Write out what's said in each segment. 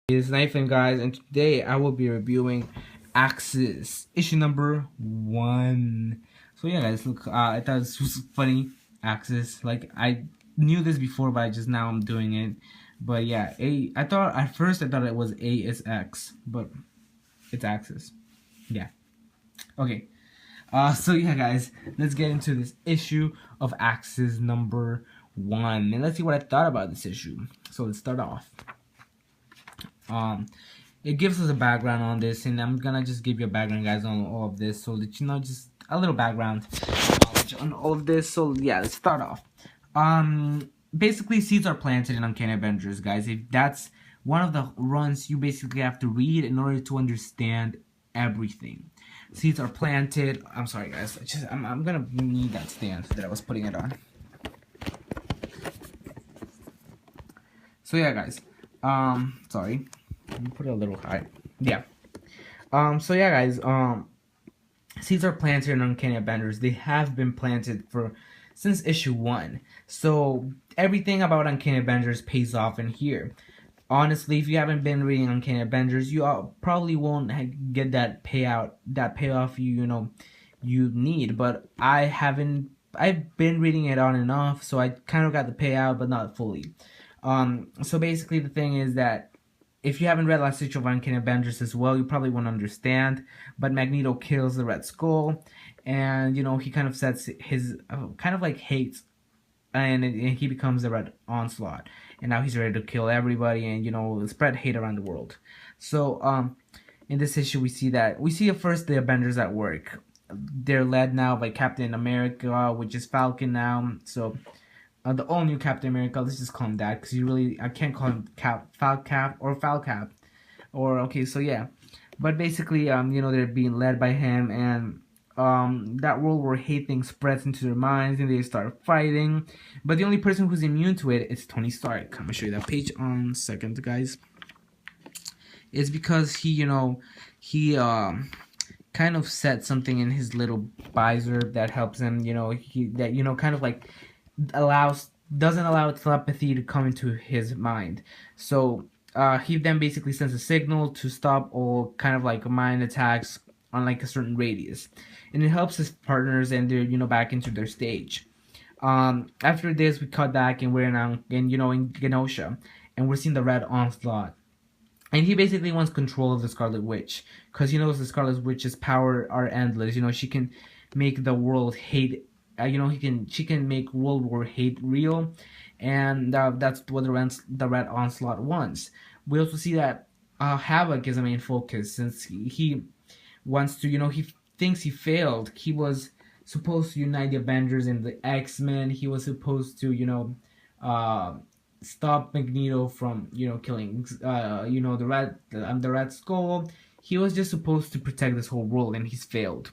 It's Nathan, guys, and today I will be reviewing Axis issue number 1. So yeah, guys, look, I thought this was funny. Axis, like, I knew this before, but I just now I'm doing it. But yeah, I thought at first I thought it was ASX, but it's Axis. Yeah. Okay. So yeah, guys, let's get into this issue of Axis number 1, and let's see what I thought about this issue. So let's start off. It gives us a background on this, and I'm gonna just give you a background, guys, on all of this, so that you know, just a little background knowledge on all of this. So yeah, let's start off. Basically, seeds are planted in Uncanny Avengers, guys. If that's one of the runs you basically have to read in order to understand everything. Seeds are planted. I'm sorry, guys. I'm gonna need that stand that I was putting it on. So yeah, guys. Sorry. Let me put it a little high. Yeah. So yeah, guys. Seeds are planted in Uncanny Avengers. They have been planted since issue 1. So everything about Uncanny Avengers pays off in here. Honestly, if you haven't been reading Uncanny Avengers, you probably won't get that payoff you need. But I haven't. I've been reading it on and off, so I kind of got the payout, but not fully. So basically, the thing is that if you haven't read last issue of Uncanny Avengers as well, you probably won't understand. But Magneto kills the Red Skull, and he kind of sets his kind of like hates, and he becomes the Red Onslaught, and now he's ready to kill everybody and spread hate around the world. So in this issue, we see at first the Avengers at work. They're led now by Captain America, which is Falcon now. So the all new Captain America. Let's just call him that, because I can't call him Falcap. Or okay, so yeah. But basically, they're being led by him, and that World War hate thing spreads into their minds, and they start fighting. But the only person who's immune to it is Tony Stark. I'm gonna show you that page on a second, guys. It's because he kind of set something in his little visor that helps him. Kind of like doesn't allow telepathy to come into his mind. So he then basically sends a signal to stop all kind of like mind attacks on like a certain radius, and it helps his partners, and they're back into their stage. After this, we cut back, and we're in Genosha, and we're seeing the Red Onslaught. And he basically wants control of the Scarlet Witch, because he knows the Scarlet Witch's power are endless. She can make the world hate. She can make World War hate real, and that's what the Red Onslaught wants. We also see that Havoc is the main focus, since he wants to. He thinks he failed. He was supposed to unite the Avengers and the X-Men. He was supposed to stop Magneto from killing the Red Skull. He was just supposed to protect this whole world, and he's failed.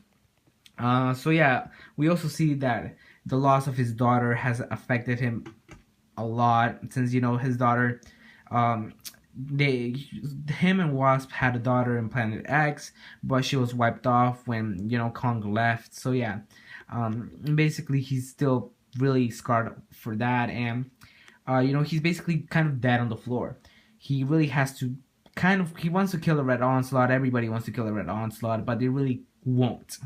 So yeah, we also see that the loss of his daughter has affected him a lot, since his daughter, him and Wasp had a daughter in Planet X, but she was wiped off when Kong left. So yeah, basically he's still really scarred for that, and he's basically kind of dead on the floor. He really has to he wants to kill the Red Onslaught. Everybody wants to kill the Red Onslaught, but they really won't,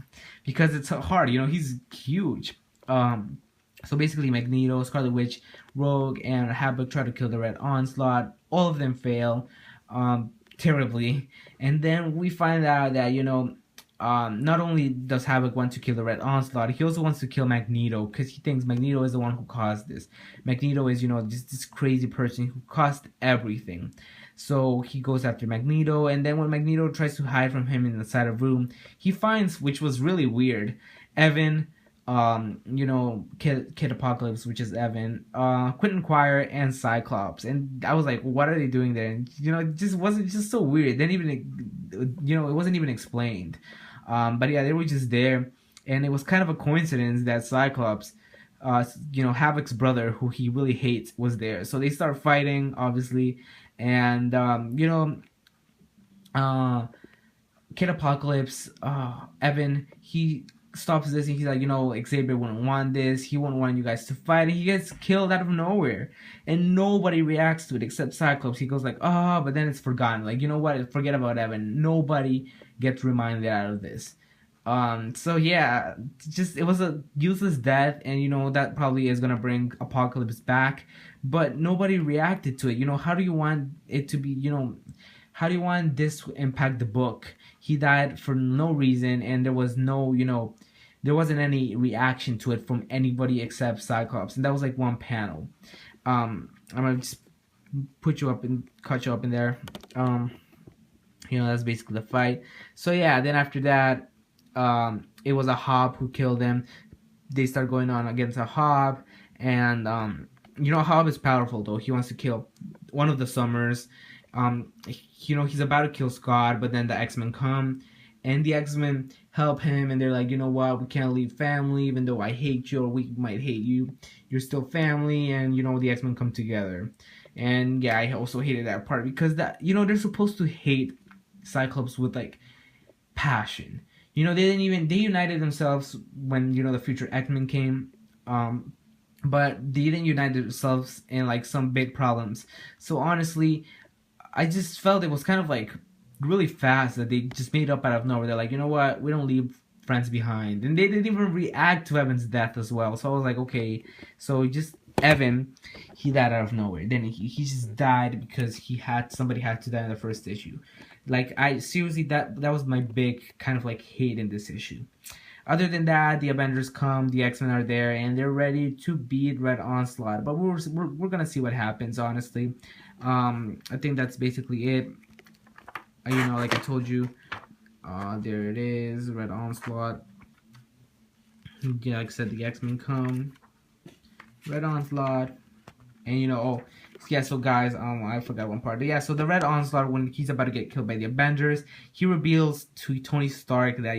because it's hard. He's huge. So basically, Magneto, Scarlet Witch, Rogue, and Havoc try to kill the Red Onslaught. All of them fail terribly, and then we find out that not only does Havoc want to kill the Red Onslaught, he also wants to kill Magneto, because he thinks Magneto is the one who caused this. Magneto is just this crazy person who caused everything. So he goes after Magneto, and then when Magneto tries to hide from him in the side of room, he finds, which was really weird, Evan, Kid Apocalypse, which is Evan, Quentin Quire, and Cyclops. And I was like, what are they doing there? And it just wasn't just so weird. Then even it wasn't even explained. But yeah, they were just there, and it was kind of a coincidence that Cyclops, Havoc's brother, who he really hates, was there. So they start fighting, obviously, and Kid Apocalypse, Evan, he stops this and he's like, Xavier wouldn't want this. He wouldn't want you guys to fight. And he gets killed out of nowhere. And nobody reacts to it except Cyclops. He goes like, oh, but then it's forgotten. Like, you know what? Forget about Evan. Nobody gets reminded out of this. So yeah, just it was a useless death, and that probably is gonna bring Apocalypse back, but nobody reacted to it. How do you want it to be? How do you want this to impact the book? He died for no reason, and there was no, there wasn't any reaction to it from anybody except Cyclops, and that was like one panel. I'm gonna just put you up and cut you up in there. That's basically the fight. So yeah, then after that, it was a Hob who killed him. They start going on against a Hob, and Hob is powerful though. He wants to kill one of the Summers. He's about to kill Scott, but then the X-Men come, and the X-Men help him, and they're like, you know what, we can't leave family, even though I hate you, or we might hate you, you're still family, and the X-Men come together. And yeah, I also hated that part, because they're supposed to hate Cyclops with like passion. They united themselves when the future X-Men came, but they didn't unite themselves in like some big problems. So honestly, I just felt it was kind of like really fast that they just made up out of nowhere. They're like, you know what, we don't leave friends behind, and they didn't even react to Evan's death as well. So I was like, okay, so just Evan, he died out of nowhere. Then he just died because somebody had to die in the first issue. Like, I seriously, that was my big kind of like hate in this issue. Other than that, the Avengers come, the X-Men are there, and they're ready to beat Red Onslaught. But we're gonna see what happens, honestly. I think that's basically it. Like I told you, there it is, Red Onslaught. Yeah, like I said, the X-Men come, Red Onslaught, and yeah, so guys, I forgot one part. But yeah, so the Red Onslaught, when he's about to get killed by the Avengers, he reveals to Tony Stark that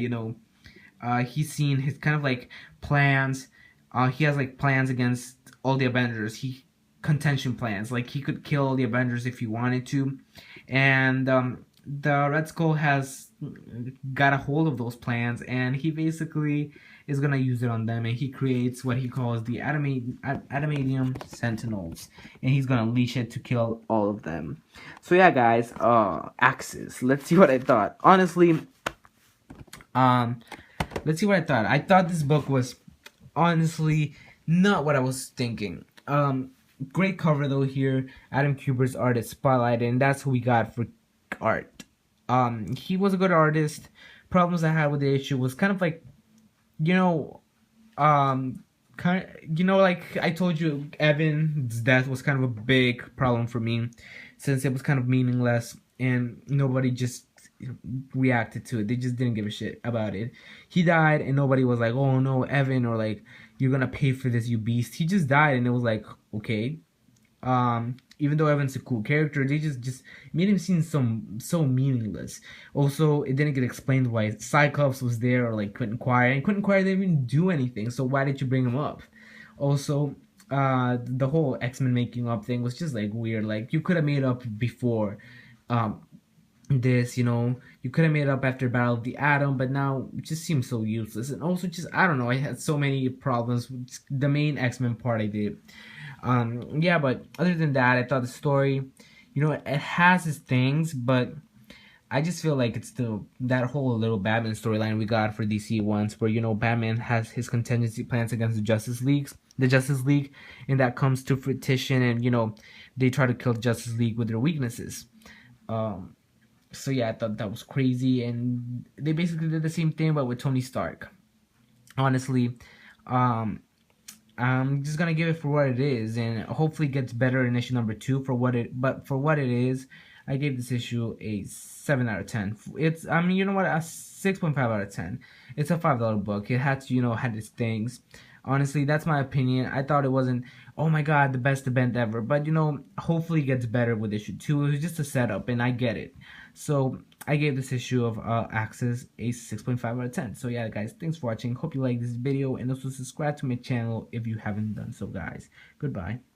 he's seen his kind of like plans. He has like plans against all the Avengers. Contention plans. Like, he could kill all the Avengers if he wanted to, and the Red Skull has got a hold of those plans, and he basically is gonna use it on them, and he creates what he calls the Adamantium Sentinels, and he's gonna unleash it to kill all of them. So yeah, guys, Axis. Let's see what I thought. Honestly, let's see what I thought. I thought this book was honestly not what I was thinking. Great cover though here. Adam Kuber's art is spotlighted, and that's who we got for art. He was a good artist. Problems I had with the issue was kind of like, like I told you, Evan's death was kind of a big problem for me, since it was kind of meaningless and nobody just reacted to it. They just didn't give a shit about it. He died and nobody was like, oh no, Evan, or like, you're gonna pay for this, you beast. He just died, and it was like, okay. Even though Evan's a cool character, they just made him seem so meaningless. Also, it didn't get explained why Cyclops was there, or like Quentin Quire, and Quentin Quire didn't even do anything, so why did you bring him up? Also, the whole X-Men making up thing was just like weird. Like, you could have made up before this, you could have made it up after Battle of the Atom, but now it just seems so useless. And also, just, I don't know, I had so many problems with the main X-Men part I did. Yeah, but other than that, I thought the story, it has its things, but I just feel like it's still that whole little Batman storyline we got for DC once, where Batman has his contingency plans against the Justice League, and that comes to fruition, and they try to kill the Justice League with their weaknesses. So yeah, I thought that was crazy, and they basically did the same thing, but with Tony Stark. Honestly, I'm just gonna give it for what it is, and hopefully it gets better in issue number 2 for what it is. I gave this issue a 7 out of 10. It's, I mean, you know what, a 6.5 out of 10. It's a $5 book. It had to, had its things. Honestly, that's my opinion. I thought it wasn't, oh my god, the best event ever, but hopefully it gets better with issue 2. It was just a setup, and I get it. So I gave this issue of Axis a 6.5 out of 10. So yeah, guys, thanks for watching. Hope you like this video, and also subscribe to my channel if you haven't done so, guys. Goodbye.